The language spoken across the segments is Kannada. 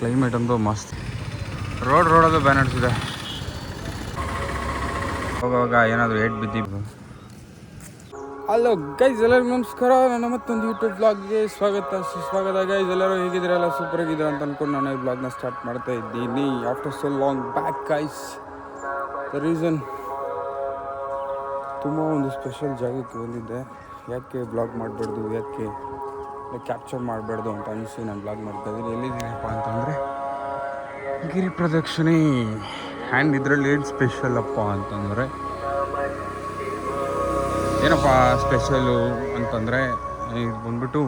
ಕ್ಲೈಮೇಟ್ ಅಂತೂ ಮಸ್ತ್. ರೋಡಲ್ಲೂ ಬ್ಯಾನರ್ಸ್ ಇದೆ. ಹೋಗುವಾಗ ಏನಾದರೂ ಏಟ್ ಬಿದ್ದಿದ್ದು. ಹಲೋ ಗೈಸ್, ಎಲ್ಲರಿಗೂ ನಮಸ್ಕಾರ. ನನ್ನ ಮತ್ತೊಂದು ಯೂಟ್ಯೂಬ್ ಬ್ಲಾಗ್ಗೆ ಸುಸ್ವಾಗತ ಗೈಸ್. ಎಲ್ಲರೂ ಹೇಗಿದ್ದೀರಲ್ಲ, ಸೂಪರ್ ಆಗಿದ್ದೀರ ಅಂತ ಅಂದ್ಕೊಂಡು ನಾನು ಈ ಬ್ಲಾಗ್ನ ಸ್ಟಾರ್ಟ್ ಮಾಡ್ತಾ ಇದ್ದೀನಿ. After so long back guys. The reason, ತುಂಬ ಒಂದು ಸ್ಪೆಷಲ್ ಜಾಗಕ್ಕೆ ಬಂದಿದ್ದೆ. ಯಾಕೆ ಬ್ಲಾಗ್ ಮಾಡಬಾರ್ದು, ಯಾಕೆ ಕ್ಯಾಪ್ಚರ್ ಮಾಡಬಾರ್ದು ಅಂತ ಅನಿಸಿ ನಾನು ಬ್ಲಾಗ್ ಮಾಡ್ತಾಯಿದ್ದೀನಿ. ಎಲ್ಲಿದ್ದೀನಪ್ಪ ಅಂತಂದರೆ ಗಿರಿ ಪ್ರದಕ್ಷಿಣೆ. ಆ್ಯಂಡ್ ಇದರಲ್ಲಿ ಏನು ಸ್ಪೆಷಲಪ್ಪ ಅಂತಂದರೆ, ಏನಪ್ಪ ಸ್ಪೆಷಲು ಅಂತಂದರೆ, ಇದು ಬಂದ್ಬಿಟ್ಟು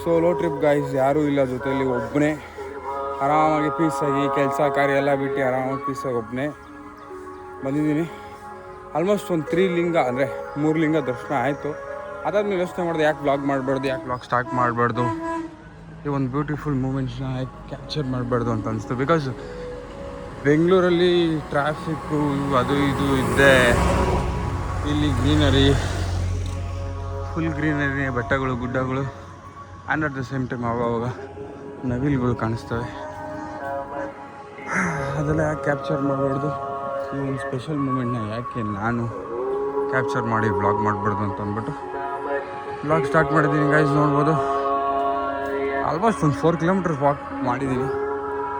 ಸೋಲೋ ಟ್ರಿಪ್ ಗೈಸ್. ಯಾರೂ ಇಲ್ಲ ಜೊತೆಯಲ್ಲಿ, ಒಬ್ಬನೇ ಆರಾಮಾಗಿ ಪೀಸಾಗಿ ಕೆಲಸ ಕಾರ್ಯ ಎಲ್ಲ ಬಿಟ್ಟು ಆರಾಮಾಗಿ ಪೀಸಾಗಿ ಒಬ್ಬನೇ ಬಂದಿದ್ದೀನಿ. ಆಲ್ಮೋಸ್ಟ್ ಒಂದು 3 ಲಿಂಗ ಅಂದರೆ 3 ಲಿಂಗ ದರ್ಶನ ಆಯಿತು. ಅದಾದ್ಮೇಲೆ ಯೋಚನೆ ಮಾಡಿದೆ, ಯಾಕೆ ಬ್ಲಾಗ್ ಮಾಡಬಾರ್ದು, ಯಾಕೆ ಬ್ಲಾಗ್ ಸ್ಟಾರ್ಟ್ ಮಾಡಬಾರ್ದು, ಈ ಒಂದು ಬ್ಯೂಟಿಫುಲ್ ಮೂಮೆಂಟ್ಸ್ನ ಯಾಕೆ ಕ್ಯಾಪ್ಚರ್ ಮಾಡಬಾರ್ದು ಅಂತ ಅನಿಸ್ತು. ಬಿಕಾಸ್ ಬೆಂಗಳೂರಲ್ಲಿ ಟ್ರಾಫಿಕ್ಕು ಅದು ಇದು ಇದ್ದೆ, ಇಲ್ಲಿ ಗ್ರೀನರಿ, ಫುಲ್ ಗ್ರೀನರಿ, ಬೆಟ್ಟಗಳು ಗುಡ್ಡಗಳು, and at the same time ಆವಾಗ ನವಿಲುಗಳು ಕಾಣಿಸ್ತವೆ. ಅದೆಲ್ಲ ಯಾಕೆ ಕ್ಯಾಪ್ಚರ್ ಮಾಡಬಾರ್ದು, ಈ ಒಂದು ಸ್ಪೆಷಲ್ ಮೂಮೆಂಟ್ನ ಯಾಕೆ ನಾನು ಕ್ಯಾಪ್ಚರ್ ಮಾಡಿ ವ್ಲಾಗ್ ಮಾಡಬಾರ್ದು ಅಂತ ಅಂದ್ಬಿಟ್ಟು ವ್ಲಾಗ್ ಸ್ಟಾರ್ಟ್ ಮಾಡಿದ್ದೀನಿ ಗೈಸ್. ನೋಡ್ಬೋದು, ಆಲ್ಮೋಸ್ಟ್ ಒಂದು 4 ಕಿಲೋಮೀಟರ್ಸ್ ವಾಕ್ ಮಾಡಿದ್ದೀನಿ.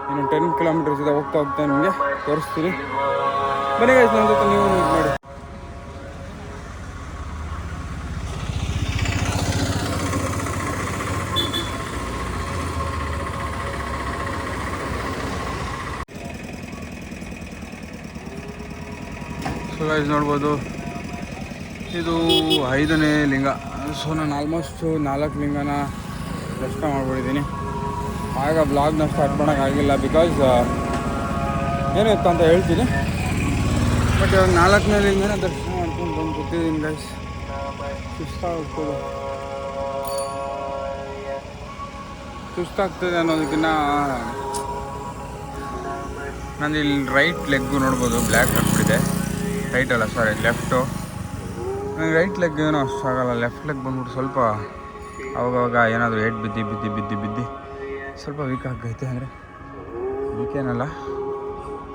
ಇನ್ನು 10 ಕಿಲೋಮೀಟರ್ಸ್ ಇದೆ. ಹೋಗ್ತಾ ನಿಮಗೆ ತೋರಿಸ್ತೀನಿ, ಬನ್ನಿ ಗೈಸ್ ನನ್ನ ಜೊತೆ ನೀವು ಮಾಡಿ. ಸೊ ಗೈಸ್ ನೋಡ್ಬೋದು, ಇದು 5ನೇ ಲಿಂಗ. ಸೊ ನಾನು ಆಲ್ಮೋಸ್ಟ್ 4 ಲಿಂಗನ ದರ್ಶನ ಮಾಡ್ಬಿಟ್ಟಿದ್ದೀನಿ. ಆಗ ಬ್ಲಾಗ್ನ ಸ್ಟಾರ್ಟ್ ಮಾಡೋಕ್ಕಾಗಿಲ್ಲ, ಬಿಕಾಸ್ ಏನಿತ್ತು ಅಂತ ಹೇಳ್ತೀನಿ. ಬಟ್ ಇವಾಗ 4ನೇ ಲಿಂಗನ ದರ್ಶನ ಮಾಡ್ಕೊಂಡು ಬಂದು ಕೂತಿದ್ದೀನಿ ಗೈಸ್. ಸುಸ್ತಾಗ್ತದೆ ಅನ್ನೋದಕ್ಕಿಂತ ನಂದು ಇಲ್ಲಿ ರೈಟ್ ಲೆಗ್ಗು ನೋಡ್ಬೋದು ಬ್ಲ್ಯಾಕ್ ಆಗ್ಬಿಟ್ಟಿದೆ. ರೈಟ್ ಅಲ್ಲ, ಸಾರಿ ಲೆಫ್ಟು. ನನಗೆ ರೈಟ್ ಲೆಗ್ ಏನೋ ಅಷ್ಟಾಗಲ್ಲ. ಲೆಫ್ಟ್ ಲೆಗ್ ಬಂದ್ಬಿಟ್ಟು ಸ್ವಲ್ಪ ಅವಾಗವಾಗ ಏನಾದರೂ ಏಟ್ ಬಿದ್ದು ಸ್ವಲ್ಪ ವೀಕ್ ಆಗೈತೆ. ಅಂದರೆ ವೀಕೇನಲ್ಲ,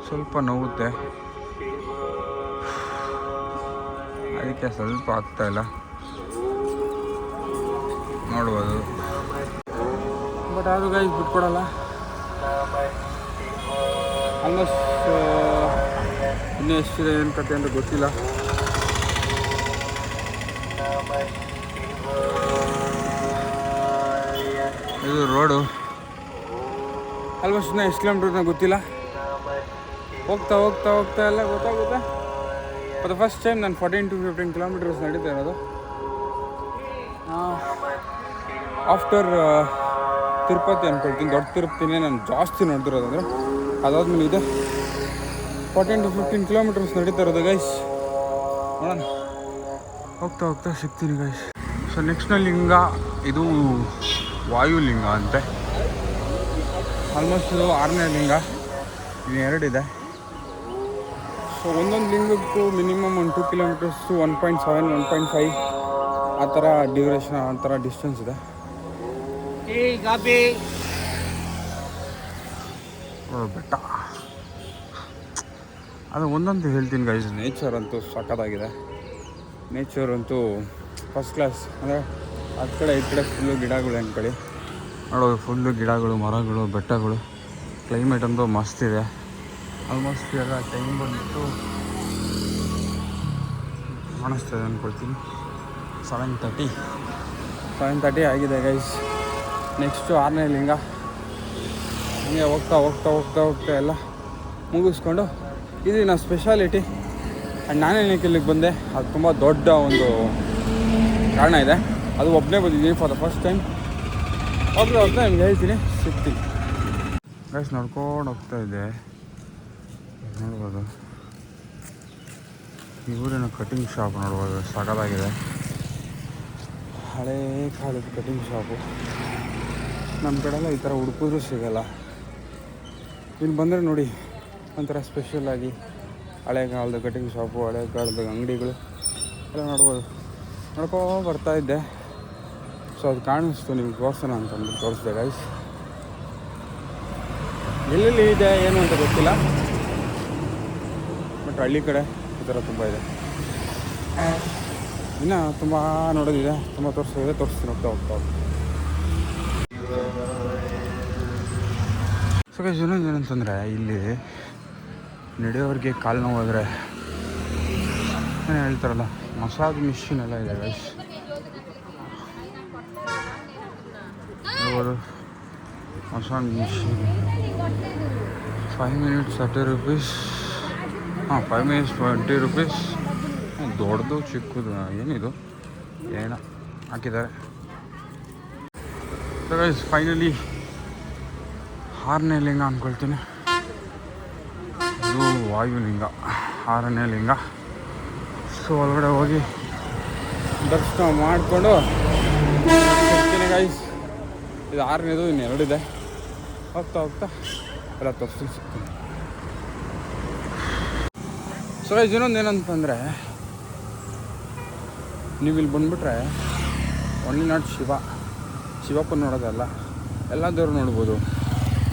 ಸ್ವಲ್ಪ ನೋವುತ್ತೆ, ಅದಕ್ಕೆ ಸ್ವಲ್ಪ ಆಗ್ತಾಯಿಲ್ಲ ನೋಡ್ಬೋದು. ಬಟ್ ಅದು ಗೈಸ್ ಬಿಟ್ಕೊಡಲ್ಲ. ಆಲ್ಮೋಸ್ಟ್ ಇನ್ನೂ ಎಷ್ಟಿದೆ ಏನು ಕತೆ ಅಂತ ಗೊತ್ತಿಲ್ಲ. ಇದು ರೋಡು ಆಲ್ಮೋಸ್ಟ್ ಇನ್ನೂ ಎಷ್ಟು ಕಿಲೋಮೀಟರ್ ಅಂತ ಗೊತ್ತಿಲ್ಲ. ಹೋಗ್ತಾ ಎಲ್ಲ ಗೊತ್ತಾಗುತ್ತೆ. ಫಾರ್ ದ ಫಸ್ಟ್ ಟೈಮ್ ನಾನು 14 to 15 ಕಿಲೋಮೀಟರ್ಸ್ ನಡೀತಾ ಇರೋದು. ಆಫ್ಟರ್ ತಿರುಪತಿ ಅಂದ್ಕೊಳ್ತೀನಿ. ದೊಡ್ಡ ತಿರುಪತಿನೇ ನಾನು ಜಾಸ್ತಿ ನೋಡ್ತಿರೋದು. ಅಂದರೆ ಅದಾದ್ಮೇಲೆ ಇದೆ 14 to 15 ಕಿಲೋಮೀಟರ್ಸ್ ನಡೀತಾ ಇರೋದು ಗೈಸ್. ನೋಡೋಣ, ಹೋಗ್ತಾ ಸಿಗ್ತೀನಿ ಗೈಸ್. ಸೊ ನೆಕ್ಸ್ಟ್ನ ಲಿಂಗ ಇದು ವಾಯುಲಿಂಗ ಅಂತೆ. ಆಲ್ಮೋಸ್ಟ್ ಇದು 6ನೇ ಲಿಂಗ. ಇನ್ನು 2 ಇದೆ. ಸೊ ಒಂದೊಂದು ಲಿಂಗಕ್ಕೂ ಮಿನಿಮಮ್ ಒಂದು 2 ಕಿಲೋಮೀಟರ್ಸ್, 1.7, 1.5 ಆ ಥರ ಡ್ಯೂರೇಷನ್, ಆ ಥರ ಡಿಸ್ಟೆನ್ಸ್ ಇದೆ. ಬೆಟ್ಟ ಅದು ಒಂದೊಂದು ಹೇಳ್ತೀನಿ ಗೈಸ್. ನೇಚರ್ ಅಂತೂ ಸಖತ್ತಾಗಿದೆ. ನೇಚರ್ ಅಂತೂ ಫಸ್ಟ್ ಕ್ಲಾಸ್. ಅಂದರೆ ಆ ಕಡೆ ಈ ಕಡೆ ಫುಲ್ಲು ಗಿಡಗಳು ಅಂದ್ಕೊಳ್ಳಿ. ನೋಡೋದು ಫುಲ್ಲು ಗಿಡಗಳು, ಮರಗಳು, ಬೆಟ್ಟಗಳು. ಕ್ಲೈಮೇಟ್ ಅಂತೂ ಮಸ್ತ್ ಇದೆ. ಆಲ್ಮೋಸ್ಟ್ ಎಲ್ಲ ಟೈಮ್ ಬಂದ್ಬಿಟ್ಟು ಕಾಣಿಸ್ತದೆ ಅಂದ್ಕೊಳ್ತೀನಿ 7:30 ಆಗಿದೆ ಗೈಸ್. ನೆಕ್ಸ್ಟು 6ನೇ ಲಿಂಗ. ಹಂಗೆ ಹೋಗ್ತಾ ಎಲ್ಲ ಮುಗಿಸ್ಕೊಂಡು, ಇದು ನನ್ನ ಸ್ಪೆಷಾಲಿಟಿ. ಆ್ಯಂಡ್ ನಾನೇನಕ್ಕೆ ಇಲ್ಲಿಗೆ ಬಂದೆ, ಅದು ತುಂಬ ದೊಡ್ಡ ಒಂದು ಕಾರಣ ಇದೆ. ಅದು ಒಬ್ಬನೇ ಬಂದಿದ್ದೀನಿ ಫಾರ್ ದ ಫಸ್ಟ್ ಟೈಮ್. ಹೋಗ್ತಾ ನಿಮ್ಗೆ ಹೇಳ್ತೀನಿ, ಸಿಗ್ತೀನಿ ಗೈಸ್. ನೋಡ್ಕೊಂಡು ಹೋಗ್ತಾ ಇದ್ದೆ, ನೋಡ್ಬೋದು ಇವರೇನೋ ಕಟಿಂಗ್ ಶಾಪ್ ನೋಡ್ಬೋದು, ಸಗದಾಗಿದೆ. ಹಳೇ ಕಾಲದ ಕಟಿಂಗ್ ಶಾಪು. ನಮ್ಮ ಕಡೆಲ್ಲ ಈ ಥರ ಹುಡುಕಿದ್ರೂ ಸಿಗೋಲ್ಲ. ಇಲ್ಲಿ ಬಂದರೆ ನೋಡಿ ಒಂಥರ ಸ್ಪೆಷಲಾಗಿ ಹಳೆ ಕಾಲದ ಕಟಿಂಗ್ ಶಾಪು, ಹಳೆ ಕಾಲದ ಅಂಗಡಿಗಳು ಎಲ್ಲ ನೋಡ್ಬೋದು. ಬರ್ತಾಯಿದ್ದೆ. ಸೊ ಅದು ಕಾಣಿಸ್ತು ನಿಮ್ಗೆ ತೋರಿಸೋಣ ಅಂತಂದು ತೋರಿಸ್ದೆ ಗೈಸ್. ಎಲ್ಲೆಲ್ಲಿ ಇದೆ ಏನು ಅಂತ ಗೊತ್ತಿಲ್ಲ, ಬಟ್ ಹಳ್ಳಿ ಕಡೆ ಈ ಥರ ತುಂಬ ಇದೆ. ಇನ್ನು ತುಂಬ ನೋಡೋದಿದೆ, ತುಂಬ ತೋರಿಸ್ತಿದೆ, ತೋರಿಸ್ತೀನಿ ಹೋಗ್ತಾ ಹೋಗ್ತಾ. ಸೊ ಗೈಸ್ ಇನ್ನೊಂದು ಏನಂತಂದರೆ ಇಲ್ಲಿ ನಡೆಯೋರಿಗೆ ಕಾಲು ನೋವಾದರೆ ಏನು ಹೇಳ್ತಾರಲ್ಲ, ಮಸಾಜ್ ಮಿಷಿನ್ ಎಲ್ಲ ಇದೆ ಗೈಸ್. ನೋಡ್ಬೋದು massage machine 5 minutes 30 rupees. 5 minutes 20 rupees. ದೊಡ್ಡದು ಚಿಕ್ಕದು ಏನಿದು ಏನೋ ಹಾಕಿದ್ದಾರೆ. ಸೊ ಗೈಸ್ ಫೈನಲಿ 6ನೇ ಲಿಂಗ ಅಂದ್ಕೊಳ್ತೀನಿ, ಇದು ವಾಯುಲಿಂಗ 6ನೇ ಲಿಂಗ. ಸೊ ಒಳಗಡೆ ಹೋಗಿ ದರ್ಶನ ಮಾಡಿಕೊಂಡು ಸಿಗ್ತೀನಿ ಗೈಸ್. ಇದು 6ನೇದು, ಇನ್ನು 2 ಇದೆ. ಹೋಗ್ತಾ ಹೋಗ್ತಾ ಎಲ್ಲ ತೋರಿಸ್ತೀನಿ, ಸಿಗ್ತೀನಿ. ಸೊ ಗೈಸ್ ಇನ್ನೊಂದು ಏನಂತಂದರೆ, ನೀವು ಇಲ್ಲಿ ಬಂದುಬಿಟ್ರೆ ಒನ್ಲಿ ನಾಟ್ ಶಿವಪ್ಪನ ನೋಡೋದಲ್ಲ, ಎಲ್ಲ ದೇವರು ನೋಡ್ಬೋದು.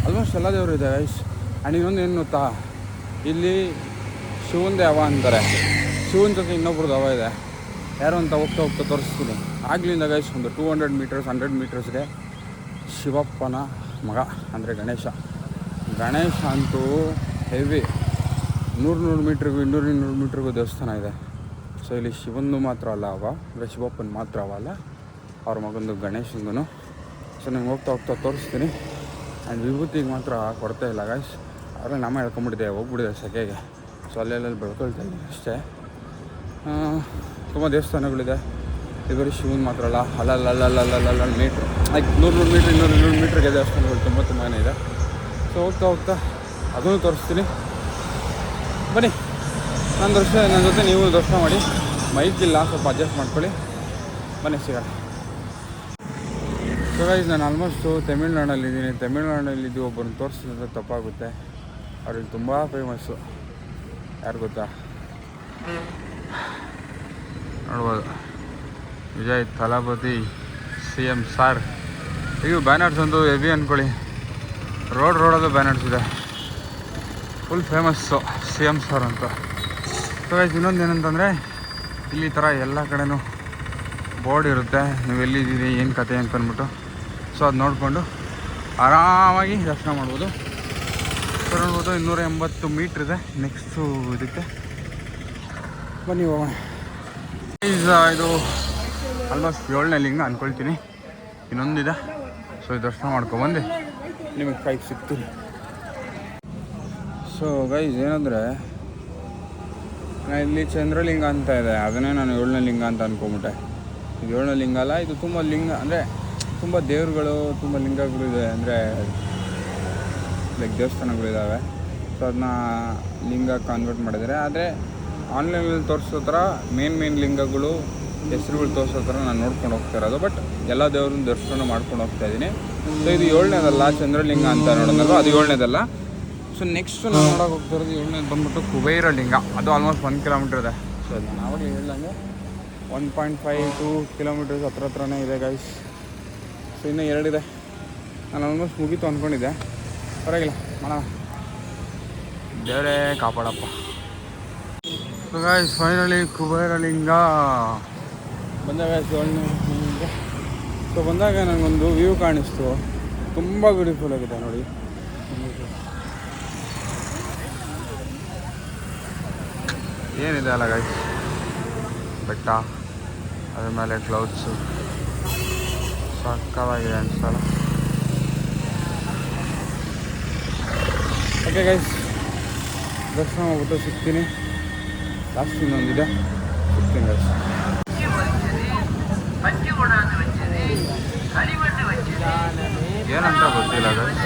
ಆಲ್ಮೋಸ್ಟ್ ಎಲ್ಲ ದೇವರು ಇದೆ ಗೈಸ್. ಆ್ಯಂಡ್ ಇನ್ನೊಂದು ಏನು ಗೊತ್ತಾ, ಇಲ್ಲಿ ಶಿವಂದೇ ಹವ ಅಂತಾರೆ, ಶಿವನ ಜೊತೆ ಇನ್ನೊಬ್ರದ್ದು ಹವ ಇದೆ. ಯಾರು ಅಂತ ಹೋಗ್ತಾ ಹೋಗ್ತಾ ತೋರಿಸ್ತೀನಿ. ಆಗ್ಲಿಂದ ಗೈಸ್ ಒಂದು 200 meters 100 metersಗೆ ಶಿವಪ್ಪನ ಮಗ ಅಂದರೆ ಗಣೇಶ ಅಂತೂ ಹೆವಿ 100 ಮೀಟ್ರಿಗೂ 200 ಮೀಟ್ರಿಗೂ ದೇವಸ್ಥಾನ ಇದೆ. ಸೊ ಇಲ್ಲಿ ಶಿವಂದು ಮಾತ್ರ ಅಲ್ಲ ಅವ, ಅಂದರೆ ಶಿವಪ್ಪನ ಮಾತ್ರ ಅವಲ್ಲ, ಅವ್ರ ಮಗಂದು ಗಣೇಶಂದು. ಸೊ ನಿಮ್ಗೆ ಹೋಗ್ತಾ ಹೋಗ್ತಾ ತೋರಿಸ್ತೀನಿ. ಆ್ಯಂಡ್ ವಿಭೂತಿಗೆ ಮಾತ್ರ ಕೊಡ್ತಾ ಇಲ್ಲ ಗೈಸ್, ಆದರೆ ನಮ್ಮ ಹೇಳ್ಕೊಂಬಿಟ್ಟಿದೆ, ಹೋಗ್ಬಿಟ್ಟಿದೆ ಸೆಕೆಗೆ. ಸೊ ಅಲ್ಲೆಲ್ಲಿ ಬೆಳ್ಕೊಳ್ತಾ ಇದ್ದೀನಿ ಅಷ್ಟೇ. ತುಂಬ ದೇವಸ್ಥಾನಗಳಿದೆ, ಇದು ಬರೀ ಶಿವನ್ ಮಾತ್ರ ಅಲ್ಲ, ಅಲ್ಲಲ್ಲ ಮೀಟ್ರ್ ಲೈಕ್ 100 ಮೀಟ್ರ್ 200 ಮೀಟ್ರಿಗೆ ದೇವಸ್ಥಾನಗಳು ತುಂಬಾ ಇದೆ. ಸೊ ಹೋಗ್ತಾ ಹೋಗ್ತಾ ಅದನ್ನು ತೋರಿಸ್ತೀನಿ, ಬನ್ನಿ. ನನ್ನ ಜೊತೆ ನೀವು ದರ್ಶನ ಮಾಡಿ. ಮೈಕ್ ಇಲ್ಲ, ಸ್ವಲ್ಪ ಅಡ್ಜಸ್ಟ್ ಮಾಡ್ಕೊಳ್ಳಿ, ಬನ್ನಿ ಸಿಗೋಣ. ಸೊ ಗೈಸ್ ನಾನು ಆಲ್ಮೋಸ್ಟು ತಮಿಳ್ನಾಡಲ್ಲಿದ್ದೀನಿ. ತಮಿಳ್ನಾಡಲ್ಲಿದ್ದು ಒಬ್ಬರನ್ನ ತೋರಿಸಿದ್ರೆ ತಪ್ಪಾಗುತ್ತೆ, ಅವ್ರಿಗೆ ತುಂಬ ಫೇಮಸ್ಸು. ಯಾರು ಗೊತ್ತಾ, ನೋಡ್ಬೋದು, ವಿಜಯ್ ತಲಪತಿ CM ಸಾರ್. ಇವು ಬ್ಯಾನರ್ಸ್ ಒಂದು ಹೆವಿ ಅಂದ್ಕೊಳ್ಳಿ, ರೋಡಲ್ಲೂ ಬ್ಯಾನರ್ಸ್ ಇದೆ, ಫುಲ್ ಫೇಮಸ್ಸು CM ಸಾರ್ ಅಂತ. ಸೊ ಗೈಸ್ ಇನ್ನೊಂದು ಏನಂತಂದರೆ, ಇಲ್ಲಿ ಥರ ಎಲ್ಲ ಕಡೆನೂ ಬೋರ್ಡ್ ಇರುತ್ತೆ, ನೀವು ಎಲ್ಲಿದ್ದೀರಿ ಏನು ಕತೆ ಅಂತ ಅಂದ್ಬಿಟ್ಟು. ಸೊ ಅದು ನೋಡಿಕೊಂಡು ಆರಾಮಾಗಿ ದರ್ಶನ ಮಾಡ್ಬೋದು. ಸೊ ನೋಡ್ಬೋದು 280 ಮೀಟ್ರ್ ಇದೆ ನೆಕ್ಸ್ಟು ಇದಕ್ಕೆ. ಬನ್ನಿ ಹೋಗೋಣ. ಇದು ಆಲ್ಮೋಸ್ಟ್ 7ನೇ ಲಿಂಗ ಅಂದ್ಕೊಳ್ತೀನಿ, ಇನ್ನೊಂದಿದೆ. ಸೊ ಈ ದರ್ಶನ ಮಾಡ್ಕೊಬಂದು ನಿಮಗೆ ಕೈಗೆ ಸಿಗ್ತೀನಿ. ಸೊ ಗೈಸ್ ಏನಂದರೆ, ಇಲ್ಲಿ ಚಂದ್ರಲಿಂಗ ಅಂತ ಇದೆ, ಅದನ್ನೇ ನಾನು 7ನೇ ಲಿಂಗ ಅಂತ ಅಂದ್ಕೊಂಬಿಟ್ಟೆ. ಇದು 7ನೇ ಲಿಂಗ ಅಲ್ಲ, ಇದು ತುಂಬ ಲಿಂಗ ಅಂದರೆ ತುಂಬ ದೇವ್ರುಗಳು, ತುಂಬ ಲಿಂಗಗಳು ಇದೆ, ಅಂದರೆ ಲೈಕ್ ದೇವಸ್ಥಾನಗಳಿದ್ದಾವೆ. ಸೊ ಅದನ್ನ ಲಿಂಗ ಕನ್ವರ್ಟ್ ಮಾಡಿದ್ದಾರೆ. ಆದರೆ ಆನ್ಲೈನಲ್ಲಿ ತೋರಿಸೋ ಥರ ಮೇನ್ ಲಿಂಗಗಳು ಹೆಸರುಗಳು ತೋರಿಸೋ ಥರ ನಾನು ನೋಡ್ಕೊಂಡು ಹೋಗ್ತಾ ಇರೋದು. ಬಟ್ ಎಲ್ಲ ದೇವ್ರನ್ನ ದರ್ಶನ ಮಾಡ್ಕೊಂಡು ಹೋಗ್ತಾಯಿದ್ದೀನಿ. ಸೊ ಇದು 7ನೇದಲ್ಲ, ಚಂದ್ರಲಿಂಗ ಅಂತ ನೋಡೋದಲ್ಲ, ಅದು 7ನೇದಲ್ಲ. ಸೊ ನೆಕ್ಸ್ಟು ನಾನು ನೋಡೋಕೆ ಹೋಗ್ತಿರೋದು 7ನೇದು ಬಂದ್ಬಿಟ್ಟು ಕುಬೇರ ಲಿಂಗ. ಅದು ಆಲ್ಮೋಸ್ಟ್ 1 ಕಿಲೋಮೀಟ್ರ್ ಇದೆ. ಸೊ ನಾನು ಆವಾಗಲೇ ಹೇಳ್ದಂಗೆ 1.5-2 ಕಿಲೋಮೀಟರ್ಸ್ ಹತ್ರನೇ ಇದೆ ಗೈಸ್. ಸೊ ಇನ್ನೂ 2 ಇದೆ. ನಾನು ಆಲ್ಮೋಸ್ಟ್ ಮುಗೀತು ಅಂದ್ಕೊಂಡಿದ್ದೆ, ಪರವಾಗಿಲ್ಲ ಮಾಡೋಣ, ದೇವರೇ ಕಾಪಾಡಪ್ಪ. ಸೊ ಗೈಸ್ ಫೈನಲಿ ಕುಬೇರ ಲಿಂಗ ಬಂದಾಗ 7ನೇ ಲಿಂಗ. ಸೊ ಬಂದಾಗ ನನಗೊಂದು ವ್ಯೂ ಕಾಣಿಸ್ತು, ತುಂಬ ಬ್ಯೂಟಿಫುಲ್ ಆಗಿದೆ ನೋಡಿ. ಏನಿದೆ ಅಲ್ಲ ಗೈಸ್, ಬೆಟ್ಟ, ಅದ್ರ ಮೇಲೆ ಕ್ಲೌಡ್ಸು, ಸಕ್ಕತ್ತಾಗಿದೆ ಅನ್ಸಲ್ಲ. ಓಕೆ ಗೈಸ್, ದರ್ಶನ ಹೋಗ್ಬಿಟ್ಟು ಸಿಗ್ತೀನಿ. ಲಾಸ್ಟ್ ಇನ್ನೊಂದಿದೆ, ಸಿಗ್ತೀನಿ ಗೈಸ್. ಏನಂತ ಗೊತ್ತಿಲ್ಲ ಗೈಸ್,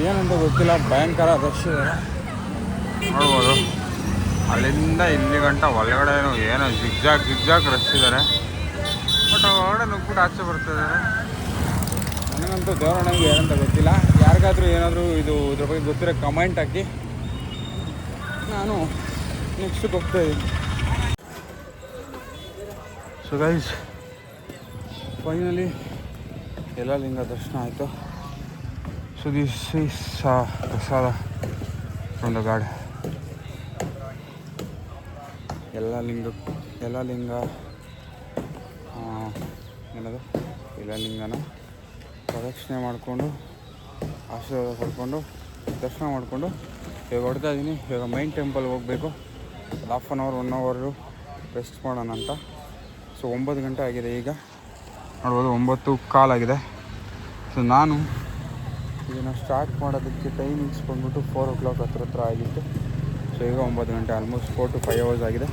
ಏನಂತ ಗೊತ್ತಿಲ್ಲ, ಭಯಂಕರ ರಶ್ ಇದೆ ನೋಡ್ಬೋದು. ಅಲ್ಲಿಂದ ಇಲ್ಲಿ ಗಂಟ ಒಳಗಡೆ ಏನೋ ಜಿಗ್ಜಾಗ್ ರಶ್ ಇದ್ದಾರೆ. ಬಟ್ ಹೊರಗಡೆ ನುಗ್ಬಿಟ್ಟು ಆಚೆ ಬರ್ತಿದ್ದಾರೆ. ನನಗಂತೂ ದೇವರಣ್ಣಗೆ ಏನಂತ ಗೊತ್ತಿಲ್ಲ. ಯಾರಿಗಾದರೂ ಏನಾದರೂ ಇದ್ರ ಬಗ್ಗೆ ಗೊತ್ತಿರೋ ಕಮೆಂಟ್ ಹಾಕಿ, ನಾನು ನೆಕ್ಸ್ಟಿಗೆ ಹೋಗ್ತಾಯಿದ್ದೀನಿ. ಸೊ ಗೈಸ್ ಫೈನಲಿ ಎಲ್ಲ ಲಿಂಗ ದರ್ಶನ ಆಯಿತು. ಸೊ ದಿಸ್ ಈಸ್ ಪ್ರಸಾದ ಫ್ರಮ್ ದ ಗಾಡ್. ಎಲ್ಲ ಲಿಂಗ ಏನದು ಎಲ್ಲ ಲಿಂಗನ ಪ್ರದಕ್ಷಿಣೆ ಮಾಡಿಕೊಂಡು ಆಶೀರ್ವಾದ ಪಡ್ಕೊಂಡು ದರ್ಶನ ಮಾಡಿಕೊಂಡು ಇವಾಗ ಹೊಡ್ತಾ ಇದ್ದೀನಿ. ಇವಾಗ ಮೈನ್ ಟೆಂಪಲ್ಗೆ ಹೋಗಬೇಕು. ಹಾಫ್ ಆನ್ ಅವರ್ 1 ಅವರು ರೆಸ್ಟ್ ಮಾಡೋಣ ಅಂತ. ಸೊ 9 ಗಂಟೆ ಆಗಿದೆ ಈಗ ನೋಡ್ಬೋದು, 9:15 ಆಗಿದೆ. ಸೊ ನಾನು ಇದನ್ನು ಸ್ಟಾರ್ಟ್ ಮಾಡೋದಕ್ಕೆ ಟೈಮಿಂಗ್ಸ್ ಬಂದ್ಬಿಟ್ಟು 4 o'clock ಹತ್ರ ಆಗಿತ್ತು. ಸೊ ಈಗ 9 ಗಂಟೆ, ಆಲ್ಮೋಸ್ಟ್ 4 to 5 hours ಆಗಿದೆ.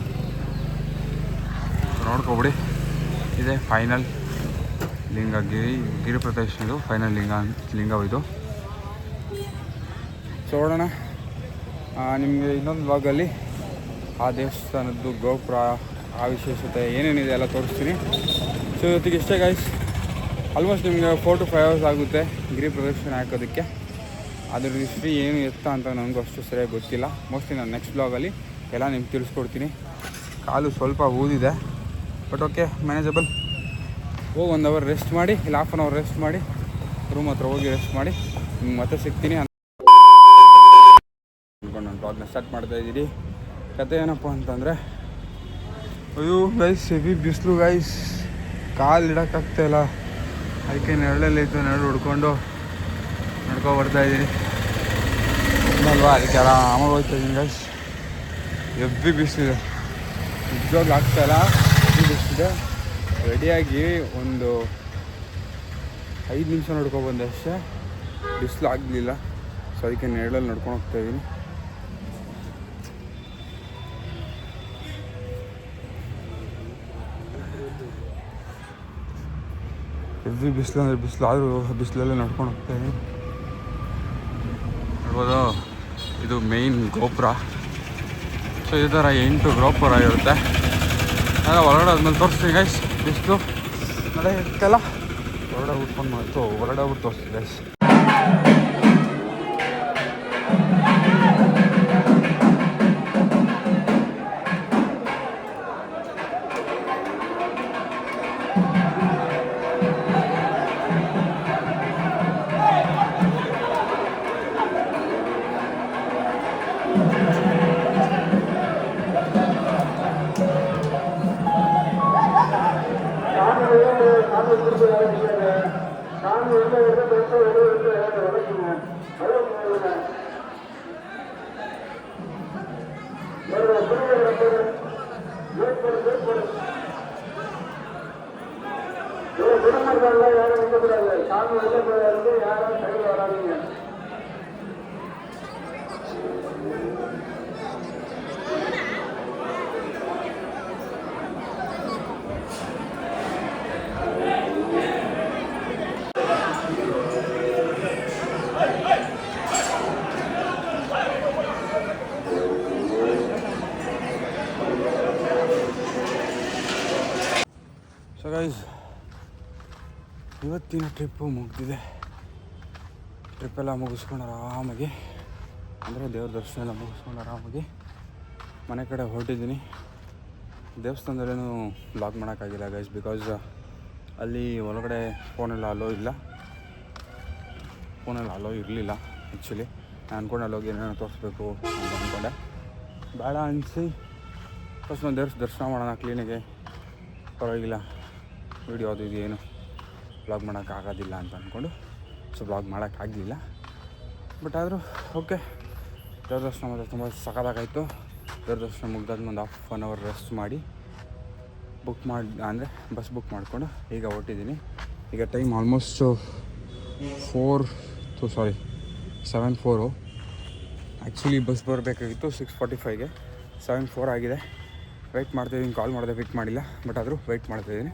ನೋಡ್ಕೊಬಿಡಿ, ಇದೆ ಫೈನಲ್ ಲಿಂಗ, ಗಿರಿ ಪ್ರದಕ್ಷಿಣೆದು ಫೈನಲ್ ಲಿಂಗವಿದು. ಸೊ ನೋಡೋಣ, ನಿಮಗೆ ಇನ್ನೊಂದು ಭಾಗದಲ್ಲಿ ಆ ದೇವಸ್ಥಾನದ್ದು ಗೋಪುರ, ಆ ವಿಶೇಷತೆ ಏನೇನಿದೆ ಎಲ್ಲ ತೋರಿಸ್ತೀನಿ. ಸೊ ಇವತ್ತಿಗೆ ಇಷ್ಟೇ ಗೈಸ್. ಆಲ್ಮೋಸ್ಟ್ ನಿಮಗೆ 4 to 5 hours ಆಗುತ್ತೆ ಗಿರಿ ಪ್ರದಕ್ಷಿಣೆ ಹಾಕೋದಕ್ಕೆ. ಅದ್ರ ಹಿಸ್ಟ್ರಿ ಏನು ಎತ್ತ ಅಂತ ನನಗೂ ಅಷ್ಟು ಸರಿಯಾಗಿ ಗೊತ್ತಿಲ್ಲ. ಮೋಸ್ಟ್ಲಿ ನಾನು ನೆಕ್ಸ್ಟ್ ಬ್ಲಾಗಲ್ಲಿ ಎಲ್ಲ ನಿಮ್ಗೆ ತಿಳಿಸ್ಕೊಡ್ತೀನಿ. ಕಾಲು ಸ್ವಲ್ಪ ಊದಿದೆ, ಬಟ್ ಓಕೆ, ಮ್ಯಾನೇಜಬಲ್. ಹೋಗಿ 1 hour ರೆಸ್ಟ್ ಮಾಡಿ, ಇಲ್ಲ ಹಾಫ್ ಆನ್ ಅವರ್ ರೆಸ್ಟ್ ಮಾಡಿ, ರೂಮ್ ಹತ್ರ ಹೋಗಿ ರೆಸ್ಟ್ ಮಾಡಿ ನಿಮ್ಗೆ ಮತ್ತೆ ಸಿಗ್ತೀನಿ ಅಂದ್ಕೊಂಡು ನಾನು ಬ್ಲಾಗ್ನ ಸ್ಟಾರ್ಟ್ ಮಾಡ್ತಾಯಿದ್ದೀನಿ. ಕತೆ ಏನಪ್ಪ ಅಂತಂದರೆ, ಅಯ್ಯೋ ಗೈಸ್ ಹೆವಿ ಬಿಸಿಲು ಗೈಸ್, ಕಾಲು ಇಡೋಕ್ಕಾಗ್ತಾಯಿಲ್ಲ. ಅದಕ್ಕೆ ನೆರಳಲ್ಲಿತ್ತು, ನೆರಳು ಹುಡ್ಕೊಂಡು ಬರ್ತಾಯಿದ್ದೀನಿ ಅಲ್ವಾ. ಅದಕ್ಕೆ ಆರಾಮಾಗಿ ಹೋಗ್ತಾಯಿದ್ದೀನಿ ಗೈಸ್. ಹೆವಿ ಬಿಸಿಲಿದೆ, ನಿಜವಾಗ್ಲೂ ಆಗ್ತಾಯಿಲ್ಲ, ಹೆವಿ ಬಿಸಿಲಿದೆ. ರೆಡಿಯಾಗಿ ಒಂದು 5 ನಿಮಿಷ ನೋಡ್ಕೊಬಂದೆ ಅಷ್ಟೇ, ಬಿಸಿಲು ಆಗಲಿಲ್ಲ. ಸೊ ಅದಕ್ಕೆ ನೆರಳಲ್ಲಿ ನಡ್ಕೊಂಡು ಹೋಗ್ತಾಯಿದ್ದೀನಿ. ಹೆವಿ ಬಿಸಿಲು ಅಂದರೆ ಬಿಸಿಲು, ಆದರೂ ಬಿಸಿಲಲ್ಲೇ ನಡ್ಕೊಂಡು ಹೋಗ್ತಾಯಿದ್ದೀನಿ. ನೋಡ್ಬೋದು, ಇದು ಮೇಯ್ನ್ ಗೋಪುರ. ಸೊ ಈ ಥರ 8 ಗೋಪುರ ಇರುತ್ತೆ. ಆಗ ಹೊರಗಡೆ ಆದ್ಮೇಲೆ ತೋರಿಸ್ತೀನಿ ಗೈಸ್. ಬಿಸಿಲು ನಡೆ ಇರ್ತಲ್ಲ, ಹೊರಗಡೆ ಉಟ್ಕೊಂಡು ಮಾಡ್ತು, ಹೊರಗಡೆ ಬಿಟ್ಟು ತೋರಿಸ್ತೀನಿ ಗೈಸ್. ಸೊ ಗೈಸ್, ಇವತ್ತಿನ ಟ್ರಿಪ್ಪು ಮುಗಿದಿದೆ. ಟ್ರಿಪ್ಪೆಲ್ಲ ಮುಗಿಸ್ಕೊಂಡು ಆರಾಮಾಗಿ, ಅಂದರೆ ದೇವ್ರ ದರ್ಶನ ಎಲ್ಲ ಮುಗಿಸ್ಕೊಂಡು ಆರಾಮಾಗಿ ಮನೆ ಕಡೆ ಹೊರಟಿದ್ದೀನಿ. ದೇವಸ್ಥಾನದಲ್ಲೇನು ಬ್ಲಾಗ್ ಮಾಡೋಕ್ಕಾಗಿಲ್ಲ ಗೈಸ್, ಬಿಕಾಸ್ ಅಲ್ಲಿ ಒಳಗಡೆ ಫೋನೆಲ್ಲ ಅಲೋ ಇರಲಿಲ್ಲ. ಆ್ಯಕ್ಚುಲಿ ನಾನು ಅಂದ್ಕೊಂಡು ಅಲ್ಲೋಗಿ ಏನೇನೋ ತೋರಿಸ್ಬೇಕು ಅಂತ ಅಂದ್ಕೊಂಡೆ. ಬೇಡ ಅನಿಸಿ ಫಸ್ಟ್ ಒಂದು ದರ್ಶನ ಮಾಡೋಣ ಕ್ಲೀನಿಗೆ, ಪರವಾಗಿಲ್ಲ ವೀಡಿಯೋ ಅದು ಇದು ಏನು ಬ್ಲಾಗ್ ಮಾಡೋಕ್ಕಾಗೋದಿಲ್ಲ ಅಂತ ಅಂದ್ಕೊಂಡು ಸೊ ಬ್ಲಾಗ್ ಮಾಡೋಕ್ಕಾಗಲಿಲ್ಲ. ಬಟ್ ಆದರೂ ಓಕೆ, ದೇವ್ರ ದರ್ಶನ ಮಾತ್ರ ತುಂಬ ಸಖತ್ತಾಗಾಯಿತು. ದೇವ್ರ ದರ್ಶನ ಮುಗ್ದಾದ್ಮೇಲೆ 1 hour ರೆಸ್ಟ್ ಮಾಡಿ ಬಸ್ ಬುಕ್ ಮಾಡಿಕೊಂಡು ಈಗ ಹೊರಟಿದ್ದೀನಿ. ಈಗ ಟೈಮ್ ಆಲ್ಮೋಸ್ಟ್ 7:04. ಆ್ಯಕ್ಚುಲಿ ಬಸ್ ಬರಬೇಕಾಗಿತ್ತು 6:45ಗೆ, 7:04 ಆಗಿದೆ. ವೆಯ್ಟ್ ಮಾಡ್ತಾಯಿದ್ದೀನಿ, ಕಾಲ್ ಮಾಡಿದೆ ಪಿಕ್ ಮಾಡಿಲ್ಲ, ಬಟ್ ಆದರೂ ವೆಯ್ಟ್ ಮಾಡ್ತಾಯಿದ್ದೀನಿ.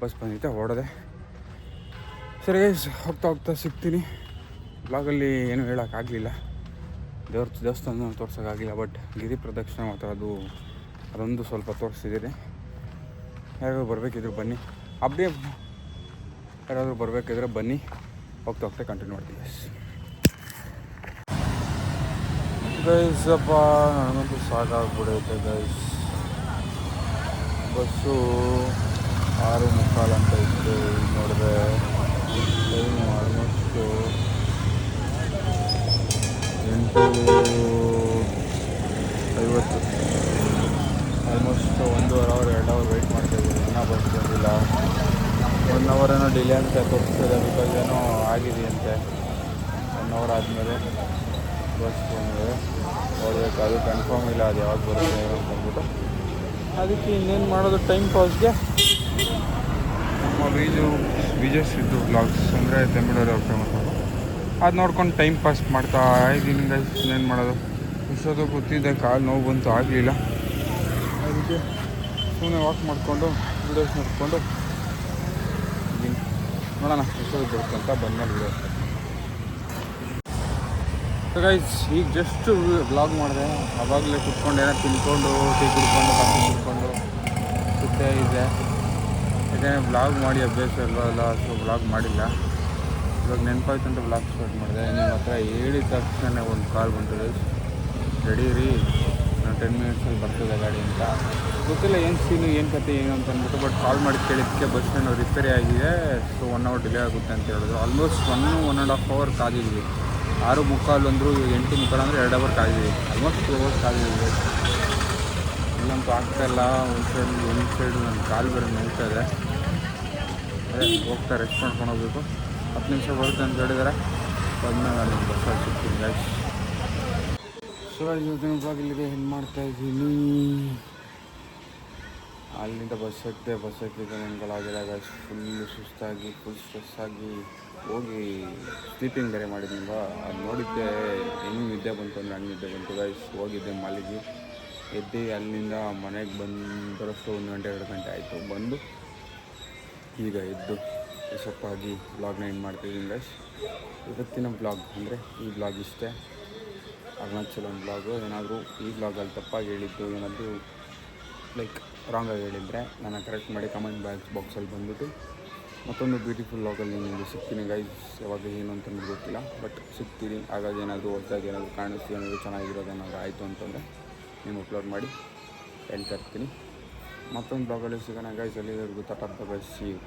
ಬಸ್ ಬಂದಿತ್ತು, ಹೊರಡೆ. ಸರಿ ಗೈಸ್, ಹೋಗ್ತಾ ಸಿಗ್ತೀನಿ. ಬ್ಲಾಗಲ್ಲಿ ಏನೂ ಹೇಳೋಕ್ಕಾಗಲಿಲ್ಲ, ದೇವಸ್ಥಾನ ತೋರ್ಸೋಕ್ಕಾಗಲಿಲ್ಲ. ಬಟ್ ಗಿರಿ ಪ್ರದಕ್ಷಿಣೆ ಮಾತ್ರ ಅದೊಂದು ಸ್ವಲ್ಪ ತೋರಿಸ್ತಿದ್ದೀನಿ. ಯಾರಾದರೂ ಬರಬೇಕಿದ್ರು ಬನ್ನಿ, ಅಪ್ಡೇ ಯಾರಾದರೂ ಬರಬೇಕಿದ್ರೆ ಬನ್ನಿ. ಹೋಗ್ತಾ ಕಂಟಿನ್ಯೂ ಮಾಡ್ತೀವಿ ಗೈಸ್. ಅಪ್ಪ ನನಗಂತೂ ಸಾಕಾಗ್ಬಿಡೈತೆ ಗೈಸ್. ಬಸ್ಸು 6:45 ಅಂತ ಇತ್ತು. ಈಗ ನೋಡಿದ್ರೆ time almost 8:50. Almost 1.5 hour 2 hour wait ಮಾಡ್ತಾಯಿದ್ದೀವಿ. ಇನ್ನೂ ಬಸ್ ಬಂದಿಲ್ಲ. 1 ಅವರ್ ಏನೋ ಡಿಲೇ ಅಂತ ತೋರಿಸ್ತಿದೆ. ಬಿಕಾಸ್ ಏನೋ ಆಗಿದೆಯಂತೆ. 1 ಅವರ್ ಆದಮೇಲೆ ಬಸ್ ಬಂದರೆ ನೋಡಬೇಕು. ಅದು ಕನ್ಫರ್ಮ್ ಇಲ್ಲ, ಅದು ಯಾವಾಗ ಬರುತ್ತೆ ಅಂತ ಅಂದ್ಬಿಟ್ಟು. ಅದಕ್ಕೆ ಇನ್ನೇನು ಮಾಡೋದು, ಟೈಮ್ ಪಾಸ್ಗೆ ನಮ್ಮ ವಿಜಯ್ ಸಿದ್ದು ವ್ಲಾಗ್ಸ್ ಅಂದರೆ ತಮಿಳವ್ರು ಅವ್ರ ಫೇಮಸ್. ಅದು ನೋಡ್ಕೊಂಡು ಟೈಮ್ ಪಾಸ್ ಮಾಡ್ತಾ ಇದ್ದೀನಿ ಗೈಸ್. ಇನ್ನೇನು ಮಾಡೋದು, ಇಷ್ಟೊತ್ತು ಕೂತಿದ್ದೆ, ಕಾಲು ನೋವು ಬಂತು, ಆಗಲಿಲ್ಲ. ಅದಕ್ಕೆ ಸುಮ್ಮನೆ ವಾಕ್ ಮಾಡಿಕೊಂಡು ವೀಡಿಯೋಸ್ ನೋಡಿಕೊಂಡು ಇದ್ದೀನಿ. ನೋಡೋಣ ಎಷ್ಟೊತ್ತು ಬರುತ್ತೆ ಅಂತ ಬಂದಮೇಲೆ ವೀಡಿಯೋ. ಸೊ ಗೈಸ್, ಈಗ ಜಸ್ಟ್ ವ್ಲಾಗ್ ಮಾಡಿದೆ. ಆವಾಗಲೇ ಕುತ್ಕೊಂಡು ಏನೋ ತಿನ್ಕೊಂಡು ಟೀ ಕುಡ್ಕೊಂಡು ಕಾಫಿ ಕುಡ್ಕೊಂಡು ಸುತ್ತೇ ಇದೆ. ಯಾಕೆಂದರೆ ವ್ಲಾಗ್ ಮಾಡಿ ಅಭ್ಯಾಸ ಅಲ್ಲ, ಸೊ ವ್ಲಾಗ್ ಮಾಡಿಲ್ಲ. ಇವಾಗ ನೆನಪಾಯ್ತು ಅಂತ ವ್ಲಾಗ್ ಸ್ಟಾರ್ಟ್ ಮಾಡಿದೆ. ನಿಮ್ಮ ಹತ್ರ ಹೇಳಿದ ತಕ್ಷಣ ಒಂದು ಕಾಲ್ ಬಂತು, ಗೈಸ್ ರೆಡಿ ರೀ, ನಾನು 10 ಮಿನಿಟ್ಸಲ್ಲಿ ಬರ್ತದೆ ಗಾಡಿ ಅಂತ. ಗೊತ್ತಿಲ್ಲ ಏನು ಸೀನು, ಏನು ಕತೆ, ಏನು ಅಂತ ಅಂದ್ಬಿಟ್ಟು. ಬಟ್ ಕಾಲ್ ಮಾಡಿ ಕೇಳಿದ್ದಕ್ಕೆ ಬಸ್ ಸ್ಟ್ಯಾಂಡ್ ರಿಪೇರಿ ಆಗಿದೆ, ಸೊ 1 ಅವರ್ ಡಿಲೇ ಆಗುತ್ತೆ ಅಂತ ಹೇಳಿದ್ರು. Almost 1.5 hour ಕಾದಿದ್ವಿ. 6:45 ಅಂದರು, 8:30 ಅಂದರೆ 2 ಅವರ್ ಕಾದಿದ್ವಿ. ಆಲ್ಮೋಸ್ಟ್ 2 ಅವರ್ಸ್ ಕಾದಿದ್ವಿ. ಇಲ್ಲಂತೂ ಆಗ್ತಾಯಿಲ್ಲ. ಒಂದು ಸೈಡು ನನ್ನ ಕಾಲು ಬೇರೆ ನೋಡ್ತಾ ಇದೆ. ಅದೇ ಹೋಗ್ತಾ ರೆಸ್ಟ್ ಮಾಡ್ಕೊಂಡು ಹೋಗ್ಬೇಕು. 10 ನಿಮಿಷ ಬರುತ್ತೆ ಅಂತ ಹೇಳಿದ್ದಾರೆ. ಬಂದಮೇಲೆ ನಾನು ಬಸ್ಸಲ್ಲಿ ಸಿಗ್ತೀನಿ ಗೈಸ್. ಸೊ ಇವತ್ತಿನ ಬ್ಲಾಗ್ ಇಲ್ಲಿಗೆ ಹೆಣ್ಣು ಮಾಡ್ತಾಯಿದ್ದೀನಿ. ಅಲ್ಲಿಂದ ಬಸ್ ಹತ್ತಿದ್ದೆ ನೆನ್ಗಳಾಗಿಲ್ಲ ಗೈಸ್. ಫುಲ್ಲು ಸುಸ್ತಾಗಿ, ಫುಲ್ ಸ್ಟ್ರೆಸ್ಸಾಗಿ ಹೋಗಿ ಸ್ಲೀಪಿಂಗ್ ಬೇರೆ ಮಾಡಿದ್ನಲ್ವ, ಅದು ನೋಡಿದ್ದೆ. ಹೆಂಗೆ ನಿದ್ದೆ ಬಂತು ಅಂದರೆ ಹಂಗೆ ನಿದ್ದೆ ಬಂತು ಗೈಸ್. ಹೋಗಿದ್ದೆ ಮಲಗಿ ಎದ್ದು ಅಲ್ಲಿಂದ ಮನೆಗೆ ಬರೋಷ್ಟು 1 ಗಂಟೆ 2 ಗಂಟೆ ಆಯಿತು. ಬಂದು ಈಗ ಎದ್ದು ಸೊಪ್ಪಾಗಿ ಬ್ಲಾಗ್ನ ಎಂಡ್ ಮಾಡ್ತಿದ್ದೀನಿ ಗೈಸ್. ಇವತ್ತಿನ ಬ್ಲಾಗ್ ಅಂದರೆ ಈ ಬ್ಲಾಗ್ ಇಷ್ಟೇ. ಅರುಣಾಚಲಂ ಬ್ಲಾಗು. ಏನಾದರೂ ಈ ಬ್ಲಾಗಲ್ಲಿ ತಪ್ಪಾಗಿ ಹೇಳಿದ್ದು, ಏನಾದರೂ ಲೈಕ್ ರಾಂಗಾಗಿ ಹೇಳಿದರೆ ನಾನು ಕರೆಕ್ಟ್ ಮಾಡಿ ಕಮೆಂಟ್ ಬಾಕ್ಸಲ್ಲಿ ಬಂದುಬಿಟ್ಟು ಮತ್ತೊಂದು ಬ್ಯೂಟಿಫುಲ್ ಬ್ಲಾಗಲ್ಲಿ ನಿಮಗೆ ಸಿಗ್ತೀನಿ ಗೈಸ್. ಯಾವಾಗ ಏನು ಅಂತ ನನಗೆ ಗೊತ್ತಿಲ್ಲ, ಬಟ್ ಸಿಗ್ತೀನಿ. ಹಾಗಾಗಿ ಏನಾದರೂ ಹೊಸದಾಗಿ ಏನಾದರೂ ಕಾಣಿಸ್ತೀವಿ, ಏನಾದರೂ ಚೆನ್ನಾಗಿರೋದು ಏನಾದರೂ ಆಯಿತು ಅಂತಂದರೆ ನೀವು ಅಪ್ಲೋಡ್ ಮಾಡಿ ಹೇಳ್ತಾ ಇರ್ತೀನಿ. ಮತ್ತೊಂದು ಬ್ಲಾಗಲ್ಲಿ ಸಿಗೋಣ ಗೈಸ್. ಅಲ್ಲಿವರೆಗೂ tata bye bye, see you.